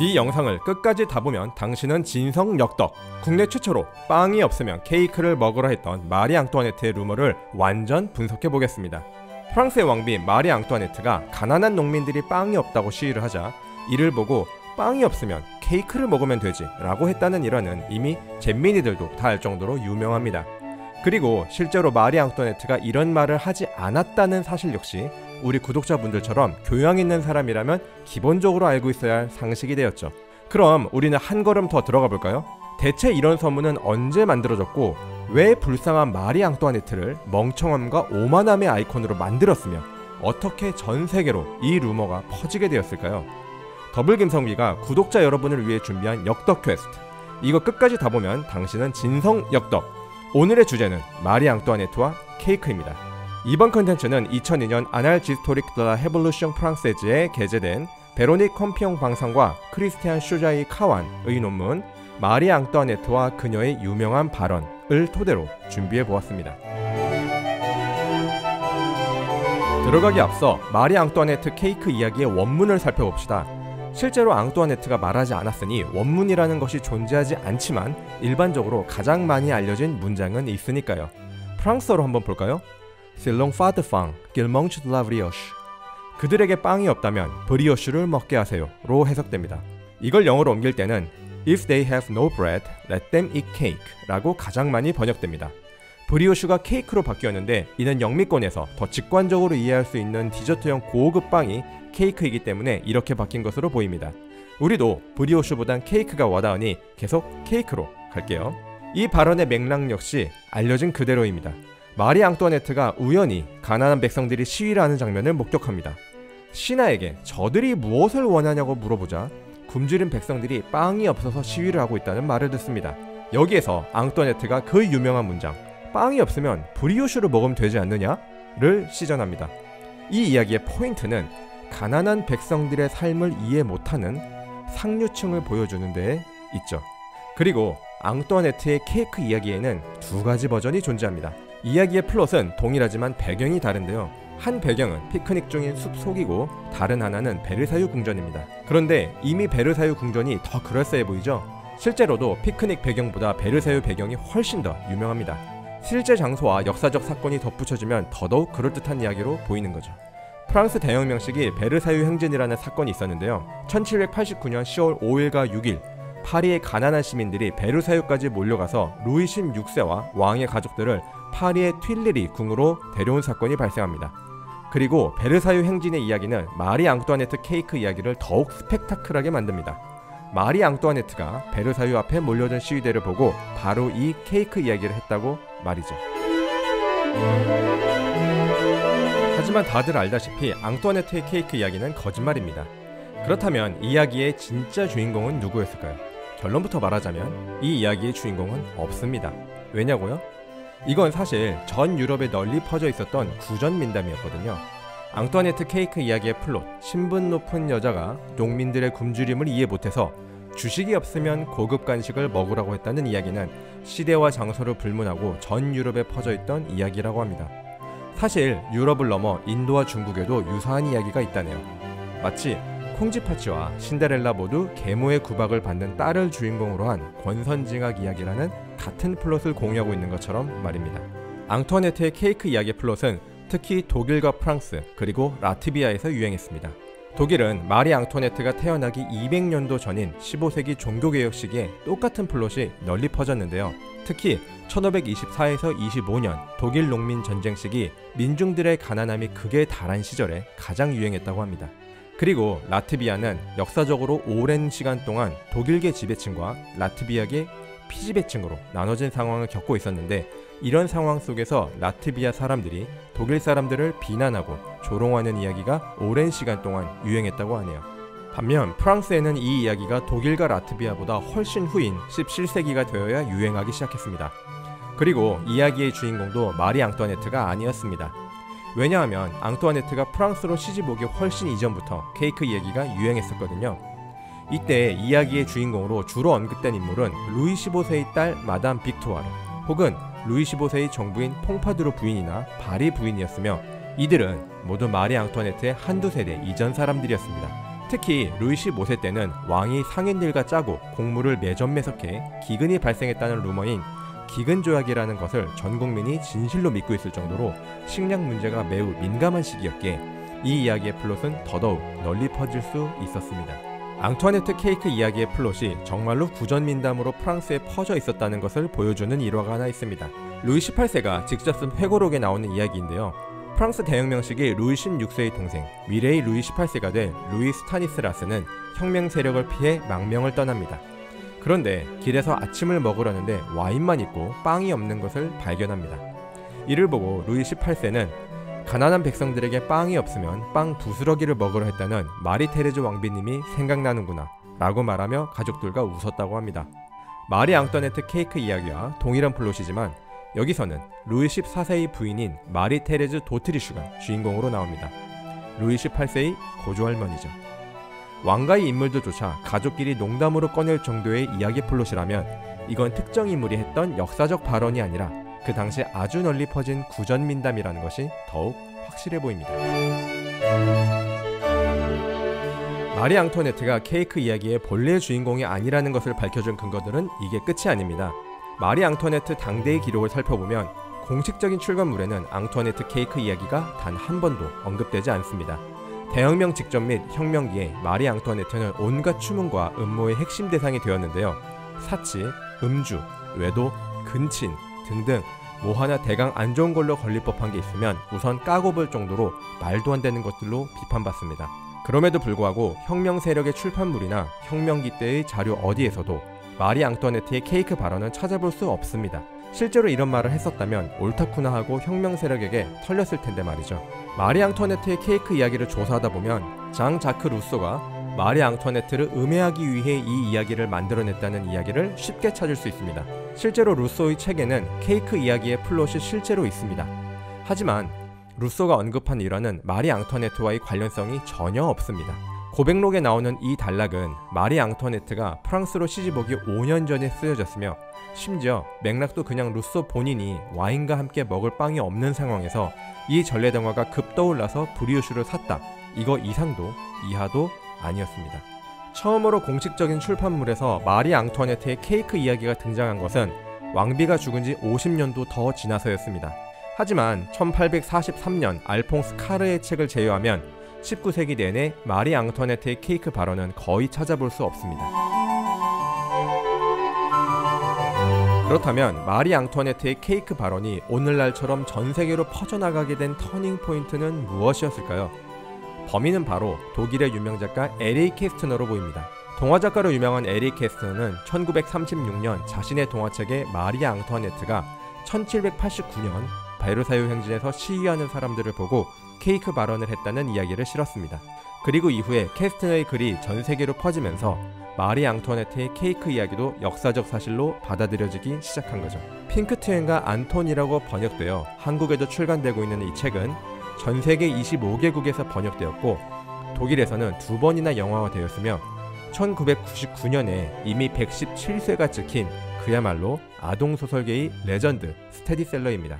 이 영상을 끝까지 다 보면 당신은 진성역덕, 국내 최초로 빵이 없으면 케이크를 먹으라 했던 마리 앙뚜아네트의 루머를 완전 분석해보겠습니다. 프랑스의 왕비 마리 앙뚜아네트가 가난한 농민들이 빵이 없다고 시위를 하자 이를 보고 빵이 없으면 케이크를 먹으면 되지 라고 했다는 일화는 이미 잼민이들도 다 알 정도로 유명합니다. 그리고 실제로 마리 앙뚜아네트가 이런 말을 하지 않았다는 사실 역시 우리 구독자분들처럼 교양 있는 사람이라면 기본적으로 알고 있어야 할 상식이 되었죠. 그럼 우리는 한 걸음 더 들어가 볼까요? 대체 이런 소문은 언제 만들어졌고 왜 불쌍한 마리 앙뚜아네트를 멍청함과 오만함의 아이콘으로 만들었으며 어떻게 전 세계로 이 루머가 퍼지게 되었을까요? 더블김성비가 구독자 여러분을 위해 준비한 역덕 퀘스트, 이거 끝까지 다 보면 당신은 진성역덕. 오늘의 주제는 마리 앙뚜아네트와 케이크입니다. 이번 컨텐츠는 2002년 아날 지스토릭 드라 헤볼루션 프랑세즈에 게재된 베로닉 컴피옹 방상과 크리스티안 슈자이 카완의 논문 마리 앙뚜아네트와 그녀의 유명한 발언을 토대로 준비해보았습니다. 들어가기 앞서 마리 앙뚜아네트 케이크 이야기의 원문을 살펴봅시다. 실제로 앙뚜아네트가 말하지 않았으니 원문이라는 것이 존재하지 않지만 일반적으로 가장 많이 알려진 문장은 있으니까요. 프랑스어로 한번 볼까요? S'ils pas de pain, qu'ils mangent de la brioche. 그들에게 빵이 없다면 브리오슈를 먹게 하세요 로 해석됩니다. 이걸 영어로 옮길 때는 If they have no bread, let them eat cake 라고 가장 많이 번역됩니다. 브리오슈가 케이크로 바뀌었는데 이는 영미권에서 더 직관적으로 이해할 수 있는 디저트형 고급 빵이 케이크이기 때문에 이렇게 바뀐 것으로 보입니다. 우리도 브리오슈보단 케이크가 와닿으니 계속 케이크로 갈게요. 이 발언의 맥락 역시 알려진 그대로입니다. 마리 앙뚜아네트가 우연히 가난한 백성들이 시위를 하는 장면을 목격합니다. 신하에게 저들이 무엇을 원하냐고 물어보자 굶주린 백성들이 빵이 없어서 시위를 하고 있다는 말을 듣습니다. 여기에서 앙뚜아네트가 그 유명한 문장 빵이 없으면 브리오슈를 먹으면 되지 않느냐를 시전합니다. 이 이야기의 포인트는 가난한 백성들의 삶을 이해 못하는 상류층을 보여주는 데에 있죠. 그리고 앙뚜아네트의 케이크 이야기에는 두 가지 버전이 존재합니다. 이야기의 플롯은 동일하지만 배경이 다른데요. 한 배경은 피크닉 중인 숲속이고 다른 하나는 베르사유 궁전입니다. 그런데 이미 베르사유 궁전이 더 그럴싸해 보이죠? 실제로도 피크닉 배경보다 베르사유 배경이 훨씬 더 유명합니다. 실제 장소와 역사적 사건이 덧붙여지면 더더욱 그럴듯한 이야기로 보이는 거죠. 프랑스 대혁명식이 베르사유 행진이라는 사건이 있었는데요. 1789년 10월 5일과 6일 파리의 가난한 시민들이 베르사유까지 몰려가서 루이 16세와 왕의 가족들을 파리의 튠리리 궁으로 데려온 사건이 발생합니다. 그리고 베르사유 행진의 이야기는 마리 앙뚜아네트 케이크 이야기를 더욱 스펙타클하게 만듭니다. 마리 앙뚜아네트가 베르사유 앞에 몰려든 시위대를 보고 바로 이 케이크 이야기를 했다고 말이죠. 하지만 다들 알다시피 앙뚜아네트의 케이크 이야기는 거짓말입니다. 그렇다면 이 이야기의 진짜 주인공은 누구였을까요? 결론부터 말하자면 이 이야기의 주인공은 없습니다. 왜냐고요? 이건 사실 전 유럽에 널리 퍼져 있었던 구전 민담이었거든요. 앙뚜아네트 케이크 이야기의 플롯, 신분 높은 여자가 농민들의 굶주림을 이해 못해서 주식이 없으면 고급 간식을 먹으라고 했다는 이야기는 시대와 장소를 불문하고 전 유럽에 퍼져 있던 이야기라고 합니다. 사실 유럽을 넘어 인도와 중국에도 유사한 이야기가 있다네요. 마치 콩쥐파치와 신데렐라 모두 계모의 구박을 받는 딸을 주인공으로 한 권선징악 이야기라는 같은 플롯을 공유하고 있는 것처럼 말입니다. 앙뚜아네트의 케이크 이야기의 플롯은 특히 독일과 프랑스 그리고 라트비아에서 유행했습니다. 독일은 마리 앙뚜아네트가 태어나기 200년도 전인 15세기 종교개혁 시기에 똑같은 플롯이 널리 퍼졌는데요. 특히 1524에서 25년 독일 농민 전쟁 시기 민중들의 가난함이 극에 달한 시절에 가장 유행했다고 합니다. 그리고 라트비아는 역사적으로 오랜 시간 동안 독일계 지배층과 라트비아계 피지배층으로 나눠진 상황을 겪고 있었는데 이런 상황 속에서 라트비아 사람들이 독일 사람들을 비난하고 조롱하는 이야기가 오랜 시간 동안 유행했다고 하네요. 반면 프랑스에는 이 이야기가 독일과 라트비아보다 훨씬 후인 17세기가 되어야 유행하기 시작했습니다. 그리고 이야기의 주인공도 마리 앙뚜아네트가 아니었습니다. 왜냐하면 앙뚜아네트가 프랑스로 시집 오기 훨씬 이전부터 케이크 얘기가 유행했었거든요. 이때 이야기의 주인공으로 주로 언급된 인물은 루이 15세의 딸 마담 빅투아르 혹은 루이 15세의 정부인 퐁파두르 부인이나 바리 부인이었으며 이들은 모두 마리 앙뚜아네트의 한두 세대 이전 사람들이었습니다. 특히 루이 15세 때는 왕이 상인들과 짜고 공물을 매점매석해 기근이 발생했다는 루머인 기근조약이라는 것을 전 국민이 진실로 믿고 있을 정도로 식량 문제가 매우 민감한 시기였기에 이 이야기의 플롯은 더더욱 널리 퍼질 수 있었습니다. 앙투아네트 케이크 이야기의 플롯이 정말로 구전민담으로 프랑스에 퍼져 있었다는 것을 보여주는 일화가 하나 있습니다. 루이 18세가 직접 쓴 회고록에 나오는 이야기인데요. 프랑스 대혁명 시기 루이 16세의 동생, 미래의 루이 18세가 된 루이 스타니스라스는 혁명 세력을 피해 망명을 떠납니다. 그런데 길에서 아침을 먹으려는데 와인만 있고 빵이 없는 것을 발견합니다. 이를 보고 루이 18세는 가난한 백성들에게 빵이 없으면 빵 부스러기를 먹으려 했다는 마리 테레즈 왕비님이 생각나는구나 라고 말하며 가족들과 웃었다고 합니다. 마리 앙뚜아네트 케이크 이야기와 동일한 플롯이지만 여기서는 루이 14세의 부인인 마리 테레즈 도트리슈가 주인공으로 나옵니다. 루이 18세의 고조할머니죠. 왕가의 인물들조차 가족끼리 농담으로 꺼낼 정도의 이야기 플롯이라면 이건 특정 인물이 했던 역사적 발언이 아니라 그 당시 아주 널리 퍼진 구전민담이라는 것이 더욱 확실해 보입니다. 마리 앙투아네트가 케이크 이야기의 본래의 주인공이 아니라는 것을 밝혀준 근거들은 이게 끝이 아닙니다. 마리 앙투아네트 당대의 기록을 살펴보면 공식적인 출간물에는 앙투아네트 케이크 이야기가 단 한 번도 언급되지 않습니다. 대혁명 직전 및 혁명기에 마리 앙투아네트는 온갖 추문과 음모의 핵심 대상이 되었는데요. 사치, 음주, 외도, 근친 등등 뭐 하나 대강 안 좋은 걸로 걸릴 법한 게 있으면 우선 까고 볼 정도로 말도 안 되는 것들로 비판받습니다. 그럼에도 불구하고 혁명 세력의 출판물이나 혁명기 때의 자료 어디에서도 마리 앙투아네트의 케이크 발언은 찾아볼 수 없습니다. 실제로 이런 말을 했었다면 옳다구나 하고 혁명 세력에게 털렸을 텐데 말이죠. 마리 앙투아네트의 케이크 이야기를 조사하다 보면 장 자크 루소가 마리 앙투아네트를 음해하기 위해 이 이야기를 만들어냈다는 이야기를 쉽게 찾을 수 있습니다. 실제로 루소의 책에는 케이크 이야기의 플롯이 실제로 있습니다. 하지만 루소가 언급한 일화는 마리 앙투아네트와의 관련성이 전혀 없습니다. 고백록에 나오는 이 단락은 마리 앙투아네트가 프랑스로 시집오기 5년 전에 쓰여졌으며 심지어 맥락도 그냥 루소 본인이 와인과 함께 먹을 빵이 없는 상황에서 이 전래동화가 급떠올라서 브리오슈를 샀다. 이거 이상도 이하도 아니었습니다. 처음으로 공식적인 출판물에서 마리 앙투아네트의 케이크 이야기가 등장한 것은 왕비가 죽은 지 50년도 더 지나서였습니다. 하지만 1843년 알퐁스 카르의 책을 제외하면 19세기 내내 마리 앙투아네트의 케이크 발언은 거의 찾아볼 수 없습니다. 그렇다면 마리 앙투아네트의 케이크 발언이 오늘날처럼 전 세계로 퍼져나가게 된 터닝 포인트는 무엇이었을까요? 범인은 바로 독일의 유명 작가 에릭 캐스트너로 보입니다. 동화작가로 유명한 에릭 캐스트너는 1936년 자신의 동화책에 마리 앙투아네트가 1789년 베르사유 행진에서 시위하는 사람들을 보고 케이크 발언을 했다는 이야기를 실었습니다. 그리고 이후에 캐스트너의 글이 전 세계로 퍼지면서 마리 앙투아네트의 케이크 이야기도 역사적 사실로 받아들여지기 시작한 거죠. 핑크트웬과 안톤이라고 번역되어 한국에도 출간되고 있는 이 책은 전 세계 25개국에서 번역되었고 독일에서는 2번이나 영화화 되었으며 1999년에 이미 117쇄가 찍힌 그야말로 아동소설계의 레전드 스테디셀러입니다.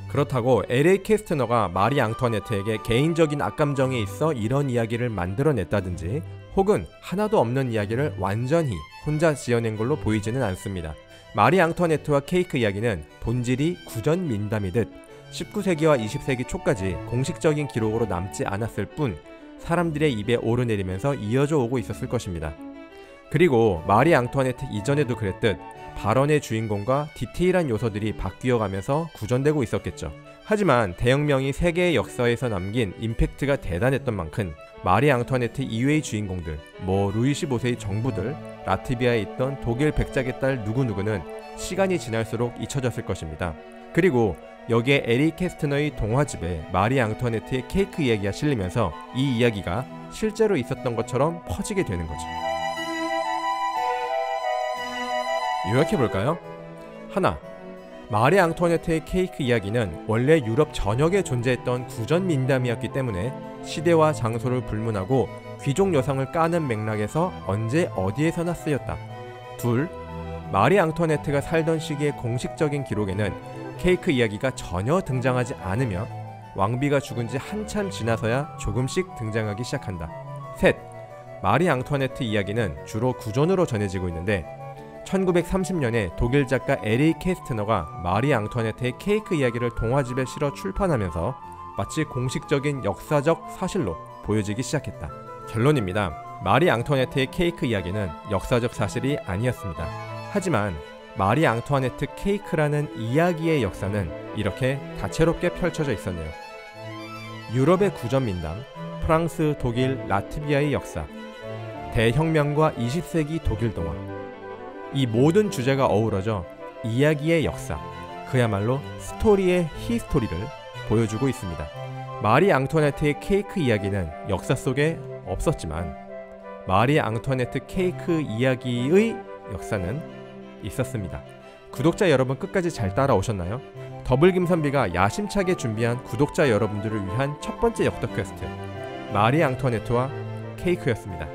그렇다고 L.A. 캐스트너가 마리 앙투아네트에게 개인적인 악감정이 있어 이런 이야기를 만들어냈다든지 혹은 하나도 없는 이야기를 완전히 혼자 지어낸 걸로 보이지는 않습니다. 마리 앙투아네트와 케이크 이야기는 본질이 구전민담이듯 19세기와 20세기 초까지 공식적인 기록으로 남지 않았을 뿐 사람들의 입에 오르내리면서 이어져 오고 있었을 것입니다. 그리고 마리 앙투아네트 이전에도 그랬듯 발언의 주인공과 디테일한 요소들이 바뀌어가면서 구전되고 있었겠죠. 하지만 대혁명이 세계의 역사에서 남긴 임팩트가 대단했던 만큼 마리 앙투아네트 이외의 주인공들, 루이 15세의 정부들, 라트비아에 있던 독일 백작의 딸 누구누구는 시간이 지날수록 잊혀졌을 것입니다. 그리고 여기에 에릭 캐스트너의 동화집에 마리 앙투아네트의 케이크 이야기가 실리면서 이 이야기가 실제로 있었던 것처럼 퍼지게 되는 거죠. 요약해볼까요? 하나, 마리 앙투아네트의 케이크 이야기는 원래 유럽 전역에 존재했던 구전민담이었기 때문에 시대와 장소를 불문하고 귀족 여성을 까는 맥락에서 언제 어디에서나 쓰였다. 둘, 마리 앙투아네트가 살던 시기의 공식적인 기록에는 케이크 이야기가 전혀 등장하지 않으며 왕비가 죽은 지 한참 지나서야 조금씩 등장하기 시작한다. 셋, 마리 앙투아네트 이야기는 주로 구전으로 전해지고 있는데 1930년에 독일 작가 에리 캐스트너가 마리 앙투아네트의 케이크 이야기를 동화집에 실어 출판하면서 마치 공식적인 역사적 사실로 보여지기 시작했다. 결론입니다. 마리 앙투아네트의 케이크 이야기는 역사적 사실이 아니었습니다. 하지만 마리 앙투아네트 케이크라는 이야기의 역사는 이렇게 다채롭게 펼쳐져 있었네요. 유럽의 구전민담, 프랑스, 독일, 라트비아의 역사, 대혁명과 20세기 독일 동화, 이 모든 주제가 어우러져 이야기의 역사, 그야말로 스토리의 히스토리를 보여주고 있습니다. 마리 앙투아네트의 케이크 이야기는 역사 속에 없었지만 마리 앙투아네트 케이크 이야기의 역사는 있었습니다. 구독자 여러분 끝까지 잘 따라오셨나요? 더블김선비가 야심차게 준비한 구독자 여러분들을 위한 첫 번째 역사 퀘스트, 마리 앙투아네트와 케이크였습니다.